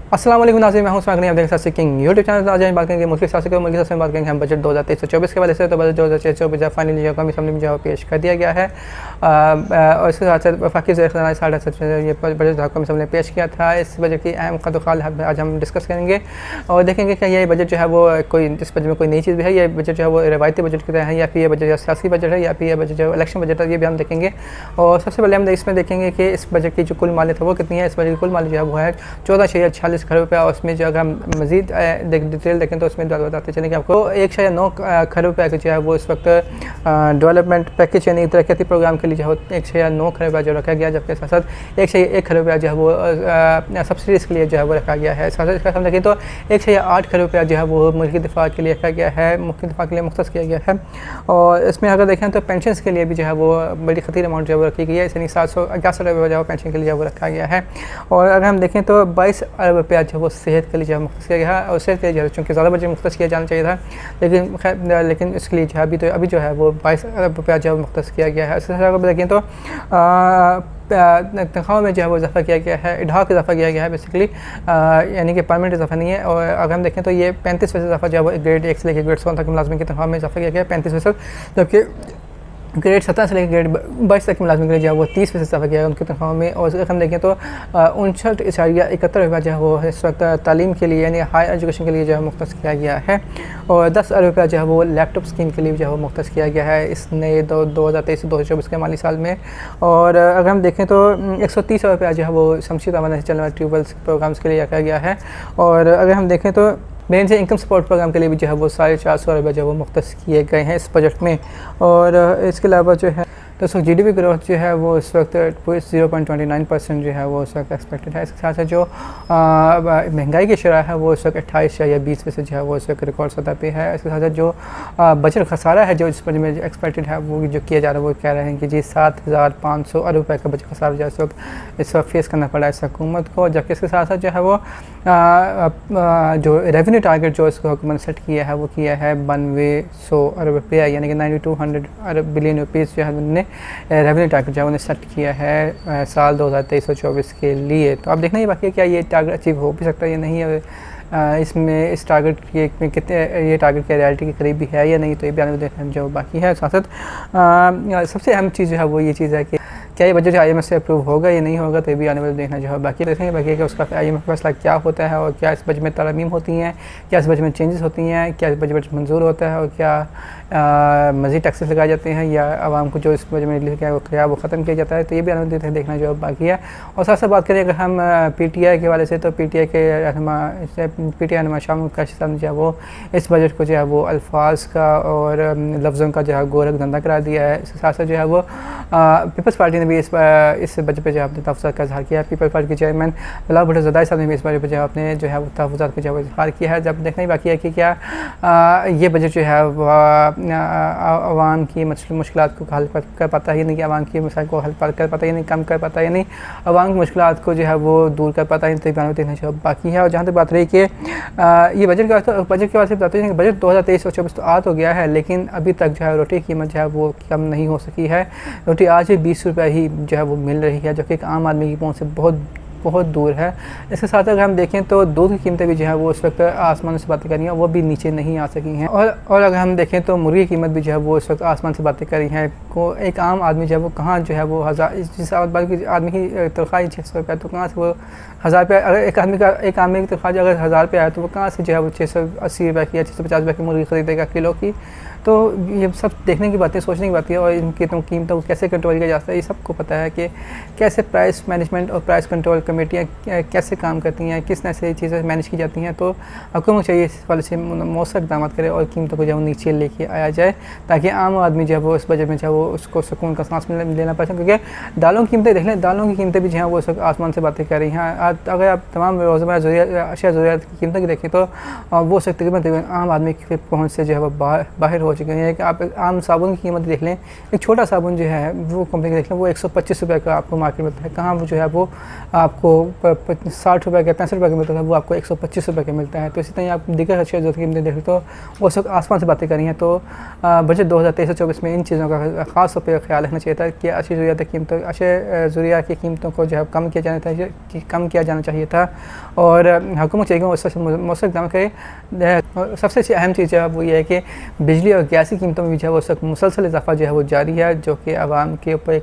अस्सलाम वालेकुम नाज़रीन, मैं हूं उस्मान गनी, आप देख सकते हैं यूट्यूब चैनल। आज हम बात करेंगे मुल्क सियासत के मुल्क सियासत में बात करेंगे हम बजट 2023-24 के वाले से। तो बजट 2023-24 फाइनली जो कौमी असम्बली में जो पेश कर दिया गया है और इसके साथ साथ वफाकी ये बजट कौमी असम्बली ने पेश किया था। इस बजट की अहम कदोखाल आज हम डिस्कस करेंगे और देखेंगे कि ये बजट जो है वो कोई इस बजट में कोई नई चीज़ भी है, ये बजट जो है वो रवायती बजट की तरह है, या फिर ये बजट सियासी बजट है, या फिर ये बजट जो इलेक्शन बजट है, ये भी हम देखेंगे। और सबसे पहले हम इसमें देखेंगे कि इस बजट की जो कुल मालियत है वो कितनी है। इस बजट की कुल मालियत जो है वो है 14.46 करोड़ रुपये। और उसमें जो अगर हम मज़ीद डिटेल देखें तो उसमें बताते चलेंगे आपको 1.9 करोड़ रुपये जो है वो इस वक्त डेवलपमेंट पैकेज यानी तरक्याती प्रोग्राम के लिए जो है 1.9 करोड़ रुपया जो रखा गया, जबकि साथ साथ 1.1 करोड़ रुपया जो है वो सब्सिडीज़ के लिए जो है वो रखा गया है। साथ साथ इसका हम देखें तो 1.8 करोड़ रुपया जो है वो मुल्की दिफा के लिए रखा गया है, मुल्की दिफा के लिए मुख्तस किया गया है। और इसमें अगर देखें तो पेंशन के लिए भी जो है वो बड़ी खतीर अमाउंट जो है वो रखी गई है, यानी 781 रुपये जो है पेंशन के लिए वो रखा गया है। और अगर हम देखें तो 22 अरब रुपया जो है वो सेहत के लिए जो है मुख्तस किया गया है। और सेहत के लिए चूँकि ज़्यादा बजट मुख्तस किया जाना चाहिए था, लेकिन इसके लिए जो है अभी जो है वो 22 अरब रुपया जो है मुख्तस किया गया है। इसके साथ अगर देखें तो तनख्वाहों में जो है वो इजाफा किया गया है, इढाक इजाफा किया गया है बेसिकली, यानी कि परमानेंट इजाफा नहीं है। और अगर हम देखें तो ये 35% इजाफा जो है वो ग्रेड 1 से लेकर ग्रेड 7 तक मुलाजमिन की तनख्वाह में इजाफा किया गया है 35%, जबकि ग्रेड 17 से लेकर ग्रेड 22 तक मुलाजमिन के लिए जो है वो 30% इजाफा किया गया उनकी तनख्वाह में। और अगर हम देखें तो 59.71 रुपया जो है वो इस वक्त तालीम के लिए यानी हाई एजुकेशन के लिए जो है मुख्तस किया गया है। और 10 अरब रुपया जो है वो लैपटॉप स्कीम के लिए जो है वो मुख्तस किया गया है इस नए 2023-2024 के माली साल में। और अगर हम देखें तो 130 रुपया जो है वो शमशी तवाना से चलने वाले ट्यूबवेल्स प्रोग्राम्स के लिए रखा गया है। और अगर हम देखें तो मेन से इनकम सपोर्ट प्रोग्राम के लिए भी जो है वो 450 रुपये जो है वो मुख्तस किए गए हैं इस बजट में। और इसके अलावा जो है तो इस वक्त GDP ग्रोथ जो है वो इस वक्त 0.29% जो है वो इस वक्त एक्सपेक्टेड है। इसके साथ साथ जो महंगाई की शरह है वो इस वक्त 28 या 20% जो है वो इस वक्त रिकॉर्ड सतह पे है। इसके साथ साथ जो बजट खसारा है जो इस बजट में एक्सपेक्टेड है वो जो किया जा रहा है वो कह रहे हैं कि जी 7,500 अरब रुपये का बजट खसारा जो है इस वक्त फेस करना पड़ा इस हुकूमत को। जबकि इसके साथ साथ जो है वो जो रेवेन्यू टारगेट जो इसको हुकूमत ने सेट किया है वो किया है 9200 अरब रुपये, यानी कि 9200 बिलियन रुपीज़ जो है उन्होंने रेवेन्यू टारगेट जो है उन्हें सेट किया है साल 2023-24 के लिए। तो आप देखना ही बाकी है क्या ये टारगेट अचीव हो भी सकता है या नहीं है, इसमें इस टारगेट में कितने ये टारगेट के रियलिटी के करीब भी है या नहीं, तो ये भी आने देखना जो बाकी है। साथ साथ सबसे अहम चीज़ जो है वो ये चीज़ है कि क्या ये बजट IMF से अप्रूव होगा या नहीं होगा, तो ये भी आने वाले देखना जो है बाकी देखेंगे। बाकी कि उसका IMF का फैसला क्या होता है और क्या इस बजट में तरमीम होती हैं, क्या इस बजट में चेंजेस होती हैं, क्या इस बजट मंजूर होता है और क्या मज़ीद टैक्सेस लगाए जाते हैं या आवाम को जो इस बजट में लिखा है वो ख़त्म किया जाता है, तो ये भी आने वाले देखना जो बाकी है। और साथ साथ बात करें अगर हम PTI के वाले से, तो PTI के रहनुमा शाह महमूद कुरैशी साहब ने जो है वो इस बजट को जो है वो अल्फाज का और लफ्ज़ों का जो है गोरख धंधा करा दिया है। इसके साथ साथ जो है वो पीपल्स पार्टी ने भी इस बजट पे जो है अपने तहफ़्फ़ुज़ात का इज़हार किया है। पीपल्स पार्टी के चेयरमैन बिलावल भुट्टो ज़रदारी साहब ने भी इस बजट पे जो है अपने जो है वो तहफ़्फ़ुज़ात का जो है इज़हार किया है। जब देखना ही बाकी है कि क्या ये बजट जो है आवाम की मुश्किलात को हल कर पाता है या नहीं, कि आवाम की मसाइल को हल कर पाता है या नहीं, कम कर पाता है या नहीं, आवाम की मुश्किलात को जो है वो दूर कर पाता है, तो बयान देखना जो बाकी है। और जहाँ तक बात रही कि ये बजट के बाद से बताते हैं कि बजट 2023-24 तो आ तो गया है, लेकिन अभी तक जो है रोटी की कीमत जो है वो कम नहीं हो सकी है। रोटी आज भी 20 रुपये ही जो है वो मिल रही है, जो कि एक आम आदमी की पहुँच से बहुत दूर है। इसके साथ अगर हम देखें तो दूध की कीमतें भी जो है वो उस वक्त आसमान से बातें कर रही हैं, वो भी नीचे नहीं आ सकी हैं। और अगर हम देखें तो मुर्गी की कीमत भी जो है वो इस वक्त आसमान से बातें कर रही हैं। को एक आम आदमी जो है वो कहाँ जो है वो जिस आदमी की तनख्वाह 600 रुपये, तो कहाँ से वो 1000 रुपये, अगर एक आदमी की तनख्वाह अगर 1000 रुपये आए तो वो कहाँ से जो है वो 680 रुपये की या 650 रुपये की मुर्गी खरीदेगा किलो की। तो ये सब देखने की बातें, सोचने की बातें है। और इनकी तो कीमतों को कैसे कंट्रोल किया जाता है ये सबको पता है कि कैसे प्राइस मैनेजमेंट और प्राइस कंट्रोल कमेटियाँ कैसे काम करती हैं, किस तरह से चीज़ें मैनेज की जाती हैं। तो हुकूमत चाहिए इस वाले से मौसर इक़दाम करे और कीमतों को जो है नीचे लेके आया जाए, ताकि आम आदमी जो है वो इस बजट में जो है वो उसको सुकून का सांस लेना पड़ सके। क्योंकि दालों की कीमतें देख लें, दालों की कीमतें भी जो है वो इस वक्त आसमान से बातें कर रही हैं। अगर आप तमाम रोज़मर्रा अशिया ज़रूरियात की कीमतों की देखें तो वो तकरीबन आम आदमी की पहुँच से जो है वो बाहर हो चुकी हैं कि आप आम साबुन की कीमत देख लें, एक छोटा साबुन जो है वो कंपनी का देख लें वो 125 रुपये का आपको मार्केट में मिलता है, कहाँ वो जो है वो आपको 60 रुपये का 65 रुपये का मिलता है, वो आपको 125 रुपये का मिलता है। तो इसी तरह आप दीगर अशिया जो कीमतें देख लें तो वो सब आसमान से बातें करी हैं। तो बजट 2023-24 में इन चीज़ों का ख़ास तौर पर ख्याल रखना चाहिए था कि अशिया ज़रूरियात की कीमतों को जो है कम किया जाना चाहिए था और हुकूमत चाहिए उससे मौसम इक़दाम करे। सबसे अच्छी अहम चीज़ है वो ये है कि बिजली और गैस की कीमतों में भी जो है वो सब मुसलसल इजाफा जो है वो जारी है, जो कि आवाम के ऊपर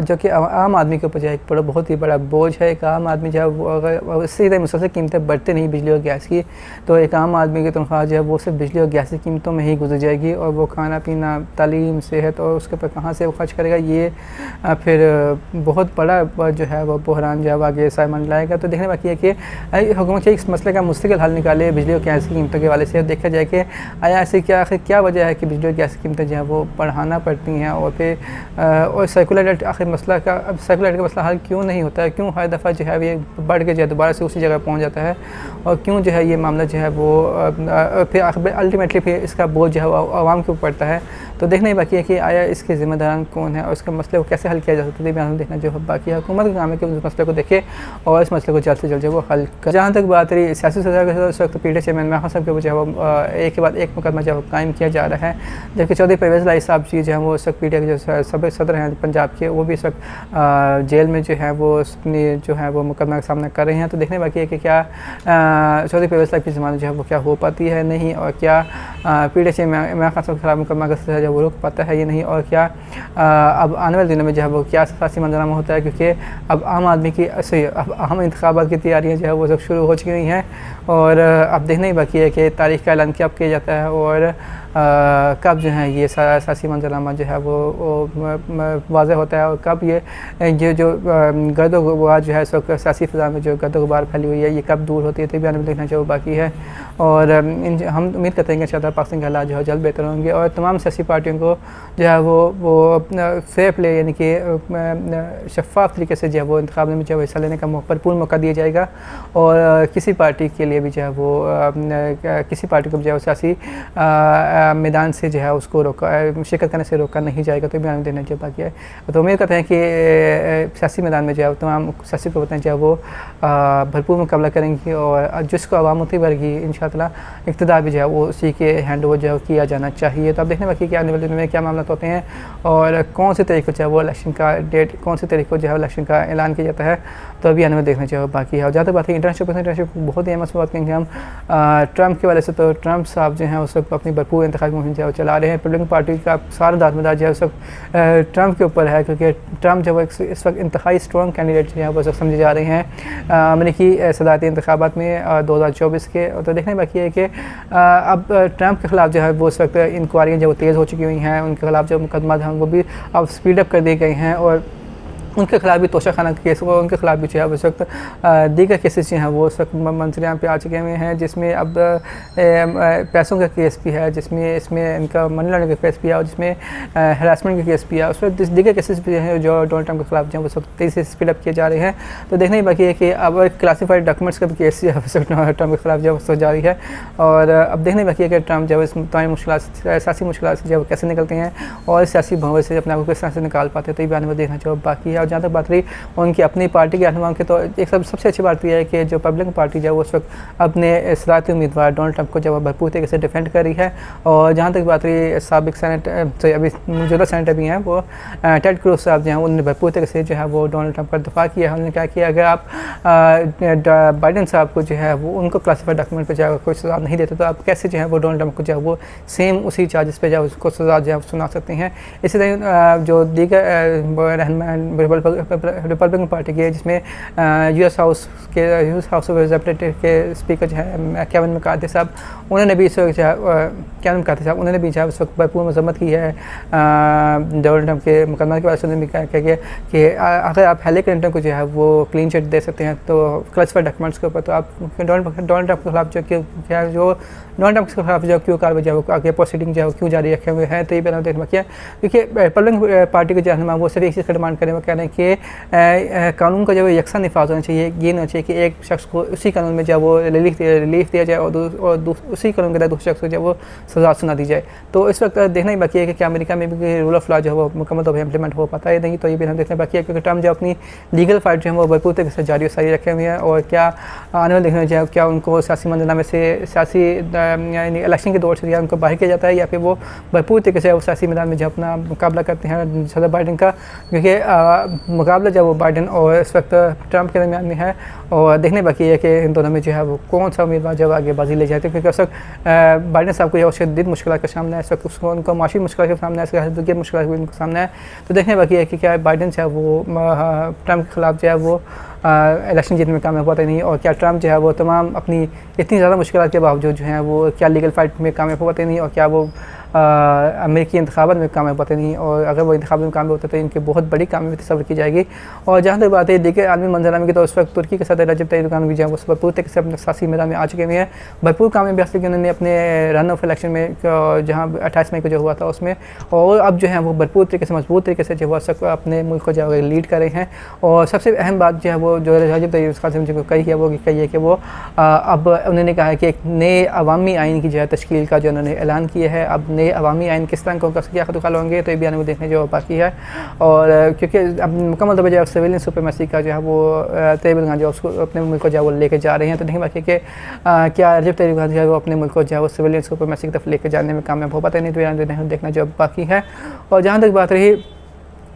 जो कि आम आदमी के ऊपर जो है एक बहुत ही बड़ा बोझ है। एक आम आदमी जो है वो अगर इससे ज़्यादा मुसलसल कीमतें बढ़ते नहीं बिजली और गैस की, तो एक आम आदमी की तनख्वाह जो है वो सिर्फ बिजली और गैस की कीमतों में ही गुजर जाएगी और वो खाना पीना, तालीम, सेहत और उसके ऊपर कहाँ से वो खर्च करेगा, ये फिर बहुत बड़ा जो है वो बहरान जो है आगे सामान लाएगा। तो देखने बाकी है कि हुकूमत इस मसले का मुस्तकिल हल निकाले बिजली और गैस की कीमतों के वाले से, देखा जाए कि आया ऐसे क्या वजह है कि बिजली और गैस की कीमतें जो है वो बढ़ाना पड़ती हैं और फिर और सर्कुलर आखिर मसला का मसला हल क्यों नहीं होता है, क्यों हर दफ़ा जो है ये बढ़ के जो है दोबारा से उसी जगह पहुँच जाता है और क्यों जो है ये मामला जो है वो फिर अल्टीमेटली फिर इसका बोझ जो है वो आवाम के ऊपर पड़ता है। तो देखना ही बाकी है कि आया इसके ज़िम्मेदारान कौन है और इसके मसले को कैसे हल किया जा सकता है, देखना जो है बाकी है। हुकूमत का काम है कि उस मसले को देखे और इस मसले को जल्द से जल्द जो वो हल कर। जहाँ तक बात रही सियासी सजा के इस वक्त पीडीए चेयरमैन इमरान खान साहब के जो है एक के बाद एक मुकदमा जो है कायम किया जा रहा है, जबकि चौधरी परवेज़ इलाही साहब जी जो है वो इस वक्त पीडीए के जो सदर हैं पंजाब के, वो भी इस वक्त जेल में जो है वो अपनी जो है वो मुकदमा का सामना कर रहे हैं। तो देखने बाकी है कि क्या चौधरी परवेज़ इलाही की ज़मानत जो है वो क्या हो पाती है नहीं, और क्या पीडीए चेयरमैन इमरान खान साहब के खिलाफ मुकदमा का सजा वो रोक पाता है ये नहीं, और क्या अब आने वाले दिनों में जो है वो क्या सियासी मंजराना होता है, क्योंकि अब आम आदमी की अब अहम इंतखाबात की तैयारियाँ जो है वो सब शुरू हो चुकी हुई हैं और अब देखना ही बाकी है कि तारीख़ का ऐलान कब किया जाता है और कब जो है ये सियासी मंजराना जो है वो वाज़ेह होता है और कब ये जो गर्द गुबार जो है सियासी फ़िज़ा में जो गर्द गुबार फैली हुई है ये कब दूर होती है, तो भी आने में देखना चाहिए बाकी है। और हम उम्मीद करते हैं कि इंशाअल्लाह पाकिस्तान के हालात जो है जल्द बेहतर होंगे और तमाम सियासी पार्टियों को जो है वो फेयर प्ले यानी कि शफ़ाफ़ तरीके से जो है वो इंतखाब में जो है हिस्सा लेने का भरपूर मौका दिया जाएगा और किसी पार्टी के लिए भी जो है वो किसी पार्टी को जो है सियासी मैदान से जो है उसको शिरकत करने से रोका नहीं जाएगा, तो बयान देना चाहिए बाकी है। तो उम्मीद करते हैं कि सियासी मैदान में जो है तमाम सियासी क़ुव्वतें जो है वो भरपूर मुकाबला करेंगी और जिसको अवाम मुतमईन करेगी इंशाअल्लाह इक़्तिदार भी जो है वो उसी के हैंड ओवर जो है किया जाना चाहिए। तो अब देखने बाकी कि आने वाले दिनों में क्या मामला होते हैं और कौन से तारीख को जो है वो इलेक्शन का डेट, कौन सी तारीख को जो है इलेक्शन का ऐलान किया जाता है, तो अभी आने में देखना चाहिए बाकी है। और ज़्यादा बात है इंटर्नशिप बहुत ही अहम बात करेंगे हम ट्रंप के वाले से, तो ट्रंप साहब जो हैं उस वक्त अपनी भरपूर इंतखाबी मुहिम जो है चला रहे हैं। रिपब्लिकन पार्टी का सारा दारोमदार जो है उस वक्त ट्रंप के ऊपर है, क्योंकि ट्रंप जो है इस वक्त इंतहाई स्ट्रॉन्ग कैंडिडेट जो है वो सब समझे जा रहे हैं अमेरिकी सदारती इंतखाबात में 2024 के। तो देखने बाकी है कि अब ट्रंप के ख़िलाफ़ जो है वो इस वक्त इंक्वायरियाँ जो तेज़ हो चुकी हुई हैं, उनके खिलाफ जो मुकदमा हैं वो भी अब स्पीडअप कर दिए गए हैं और उनके खिलाफ भी तोशाखाना केस हुआ, उनके खिलाफ भी जो है उस वक्त दीगर केसेस जो हैं वो उस वक्त मंजरियाँ पे आ चुके हुए हैं, जिसमें अब पैसों का केस भी है, जिसमें इसमें इनका मनी लॉन्ड्रिंग का केस भी है और जिसमें हरासमेंट का केस भी है। उस वक्त दीगर केसेस भी हैं जो डोनाल्ड ट्रंप के खिलाफ जो है वो सब तेज़ी से स्पीडअप किए जा रहे हैं। तो देखना ही बाकी है कि अब क्लासीफाइड डॉक्यूमेंट्स का भी केस जो है उस वक्त डोनाल्ड ट्रंप के खिलाफ जो है जारी है और अब देखना ही बाकी है कि ट्रंप जो है इस तमाम मुश्किल सियासी मुश्किल से जो है कैसे निकलते हैं और सियासी भंवर से अपने आप को किस तरह से निकाल पाते हैं, तो ये भी आने में देखना चाहिए बाकी है। और जहाँ तक बात रही उनकी अपनी पार्टी के रहनुमा के, तो एक सबसे अच्छी बात यह है कि जो रिपब्लिकन पार्टी जो है उस वक्त अपने सदारती उम्मीदवार डोनाल्ड ट्रंप को जो है भरपूर तरीके से डिफेंड कर रही है। और जहाँ तक बात रही साबिक अभी मौजूदा सेनेटर भी हैं वो टेड क्रूज साहब जो हैं उन्होंने भरपूर तरीके से जो है वो डोनाल्ड ट्रंप का दफा किया है। उन्होंने कहा कि अगर आप बाइडन साहब को जो है वो उनको क्लासीफाइड डॉक्यूमेंट पर जो है कोई सजा नहीं देते, तो आप कैसे जो है वो डोनाल्ड ट्रंप को जो है वो सेम उसी चार्जेस पर जो है उसको सजा जो है सुना सकते हैं। इसी तरह जो दीगर रिपब्लिकन पार्टी के, जिसमें यूएस हाउस ऑफ रिप्रेजेंटेटिव के स्पीकर जो है केविन मैकार्थी साहब, उन्होंने भी इस वक्त जो है केविन मैकार्थी साहब उन्होंने भी जो है उस वक्त भरपूर मजम्मत की है डोनाल्ड ट्रंप के मुकदमा के बाद। उन्होंने भी कहा कि अगर आप हिलेरी क्लिंटन को जो है वो क्लीन चिट दे सकते हैं तो क्लासिफाइड डॉक्यूमेंट्स के ऊपर, तो आप डोनाल्ड ट्रंप के खिलाफ जो डोनाल्ड ट्रंप के खिलाफ जो क्यों कार्रवाई जो आगे प्रोसीडिंग जो क्यों जारी रखे हुए हैं, तो ये भी देखना बाकी क्योंकि रिपब्लिकन पार्टी के जो है वो सिर्फ एक चीज़ का डिमांड करें, वो कह रहे हैं कि कानून का जो यकसा नफाज होना चाहिए, ये नहीं चाहिए कि एक शख्स को उसी कानून में जब वो रिलीफ दिया जाए और उसी कानून के तहत दूसरे शख्स को जब वो सजा सुना दी जाए। तो इस वक्त देखना ही बाकी है कि क्या अमेरिका में भी रूल ऑफ लॉ जो है वो मुकम्मल तौर पर इम्प्लीमेंट हो पाता है नहीं, तो ये भी हम देखना बाकी है क्योंकि ट्रम्प जो अपनी लीगल फाइट जो है वो भरपूर तरीके से जारी सारी रखे हुए हैं, और क्या आने वाले देखने जाए क्या उनको सियासी मंजरनामे से सियासी इलेक्शन के दौर से उनको बाहर किया जाता है, या फिर वो भरपूर तरीके से वो सियासी मैदान में जो अपना मुकाबला करते हैं सदर बाइडन का, क्योंकि मुकाबला जब वो बाइडन और इस वक्त ट्रंप के दरमियान में है, और देखने बाकी है कि इन दोनों में जो है वो कौन सा उम्मीदवार जब आगे बाजी ले जाते हैं, क्योंकि उस वक्त बाइडन साहब को जो शदीद मुश्किल का सामना है, इस वक्त उसको उनको माशी मुश्किल के सामने है, मुश्किल उनके सामने है। तो देखने बाकी है कि क्या बाइडन जो है वो ट्रंप के खिलाफ जो है वो इलेक्शन जीतने में कामयाब होता नहीं, और क्या ट्रंप जो है वो तमाम अपनी इतनी ज़्यादा मुश्किल के बावजूद जो है वो क्या लीगल फाइट में कामयाब होते नहीं, और क्या वो अमेरिकी इंतखाबात में कामयाब होते नहीं, और अगर वो इंतखाब में कामयाब होते तो इनकी बहुत बड़ी कामयाबी तस्वर की जाएगी। और जहाँ तक बात है देखिए आलमी मंजरनामे की, तो उस वक्त तुर्की के सदर रजब तैयब एर्दोगान भी जो है वो भरपूर तरीके से अपने सियासी मैदान में आ चुके हुए हैं, भरपूर कामयाबी हासिल की उन्होंने अपने रन ऑफ इलेक्शन में जहाँ 28 मई को जो हुआ था उसमें, और अब जो है वो भरपूर तरीके से मजबूत तरीके से जो हुआ सब अपने मुल्क को जो है लीड कर रहे हैं। और सबसे अहम बात जो है वो जो रजब तैयब एर्दोगान जो कही है वो कही है कि वो अब उन्होंने कहा है कि एक नए अवामी आइन की जो है तश्कील का जो उन्होंने ऐलान किया है। अब नए अवामी आइन किस तरह को क्या खतुखाल होंगे तो ये भी आने में देखने जो बाकी है, और क्योंकि अब मुकम्मल तौर पर जो सिविलियन सुपरमेसी का जो है वो तैयब एर्दोगान जो उसको अपने मुल्क को जो है वो लेके जा रहे हैं। तो देखिए बाकी कि क्या रजब तैयब एर्दोगान जो है वो अपने मुल्क को जो है वो सिविलियन सुपरमेसी की तरफ लेके जाने में कामयाब हो पाते नहीं, तो देखना जो बाकी है। और जहाँ तक बात रही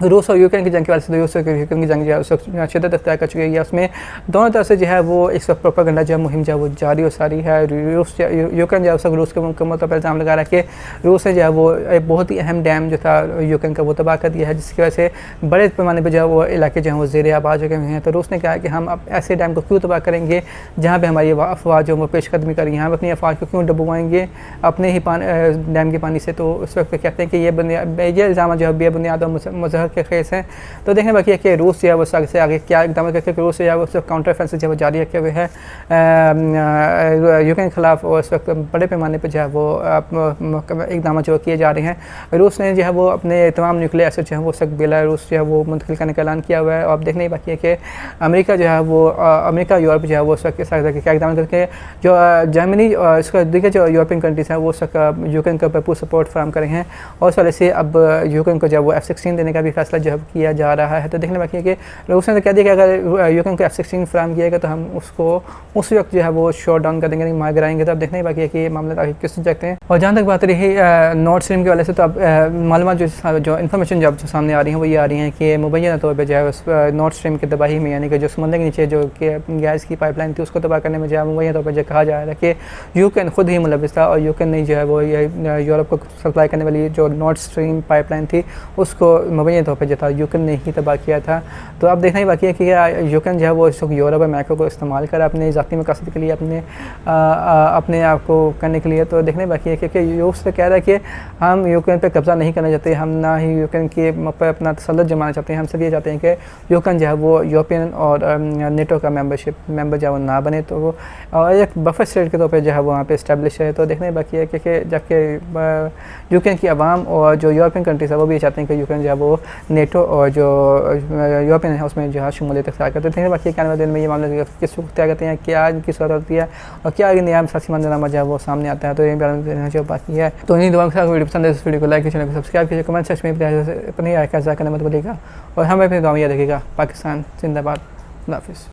रूस और यूक्रेन की जंग के वाले से, रूस और यूक्रेन की जंग जो है उस वक्त शिद्दत अख्तियार कर चुकी है, उसमें दोनों तरफ से जो है वो इस वक्त प्रोपेगेंडा जो है मुहिम जो है वो जारी और सारी है। रूस यूक्रेन जो है उस वक्त रूस के मुकम्मल तौर पर इल्ज़ाम लगा रहा है कि रूस ने जो है वो एक बहुत ही अहम डैम जो था यूक्रेन का वो तबाह कर दिया है, जिसकी वजह से बड़े पैमाने पर जो है वो इलाके जो है वो ज़ेर आबाद हो गए हैं। तो रूस ने कहा कि हम अब ऐसे डैम को क्यों तबाह करेंगे जहाँ पर हमारी अफवाज जो वो पेशकदमी करी हैं, हम अपनी अफवाज को क्यों डुबवाएंगे अपने ही डैम के पानी से। तो उस वक्त कहते हैं कि ये इल्ज़ाम जो है बेबुनियाद और मुज़हर के खेस हैं। तो देखने बाकी है कि रूस जो है वो से आगे क्या इकदाम करके रूस जो है वो काउंटर ऑफेंसिव जो है वो जारी रखे हुए हैं यूक्रेन के खिलाफ, और इस वक्त बड़े पैमाने पर जो है वो इकदाम जो किए जा रहे हैं। रूस ने जो है वो अपने तमाम न्यूक्लियर एसेट जो है वो सब बेलारूस जो है वो मुंतकिल करने का ऐलान किया हुआ है। और अब देखने ही बाकी है कि अमेरिका जो है वो अमेरिका यूरोप जो है वो उस वक्त क्या इकदाम करके जो जर्मनी और इसका देखिए जो यूरोपियन कंट्रीज़ हैं वो उस वक्त यूक्रेन को भरपूर सपोर्ट फराहम कर रहे हैं, और इस वजह से अब यूक्रेन को जो है वो F-16 देने का भी फैसला जो किया जा रहा है। तो देखने बाकी है कि रूस ने तो कह दिया कि अगर यूक्रेन को F-16 फराहम किएगा तो हम उसको उस वक्त जो है वो शॉट डाउन कर देंगे, नहीं मार गिराएंगे। तो अब देखने ही बाकी है कि ये मामला आगे किस सकते हैं। और जहाँ तक बात रही नॉर्थ स्ट्रीम के वाले से, तो अब मालूमात जो इन्फॉर्मेशन जब सामने आ रही हैं वो ये आ रही हैं कि मुबैना तौर पर जो है नॉर्थ स्ट्रीम की तबाही में, यानी कि जो समंदर के नीचे जो गैस की पाइपलाइन थी उसको तबाह करने में जो है मुबैना तौर पर जो कहा जा रहा है कि यूक्रेन खुद ही मुलविस था, और यूक्रेन ने जो है वो यूरोप को सप्लाई करने वाली जो नॉर्थ स्ट्रीम पाइपलाइन थी उसको मुबैना तौर पर जो था यूक्रेन ने ही तबाह किया था। तो अब देखना ही बाकी है कि यूक्रेन जो है वो इस वक्त यूरोप और अमेरिका को इस्तेमाल कर अपने ज़ाती मकसद के लिए अपने आप को करने के लिए। तो देखने बाकी है क्योंकि रूस तो कह रहा है कि हम यूक्रेन पर कब्ज़ा नहीं करना चाहते, हम ना ही यूक्रेन के पर अपना तसल्लुत जमाना चाहते हैं, हम सिर्फ ये चाहते हैं कि यूक्रेन जो है वो यूरोपियन और नेटो का मेंबर जो है वो ना बने, तो वो एक बफर स्टेट के तौर पर जो है वहाँ पर इस्टेब्लिश है। तो देखने बाकी है क्योंकि जबकि यूक्रेन की आवाम और जो यूरोपियन कंट्रीज़ है वो भी चाहते हैं कि यूक्रेन जो है वो नेटो और जो यूरोपियन है उसमें जो है शमूलियत इख्तियार करते हैं। बाकी आने वाले दिन में ये मामले किस वक्त तय करते हैं, क्या इनकी सूरत होती है और क्या नया सियासी मंजरनामा जो है वो सामने आता है। तो ये जो बाकी है, तो इन्हीं दुआ के साथ वीडियो पसंद है इस वीडियो को लाइक कीजिए, चैनल को सब्सक्राइब कीजिए, कमेंट सेक्शन में अपनी राय का ज़ायका मत बोलिएगा, और हमें अपनी दुआ में याद रखिएगा। पाकिस्तान जिंदाबाद, अल्लाह हाफ़िज़।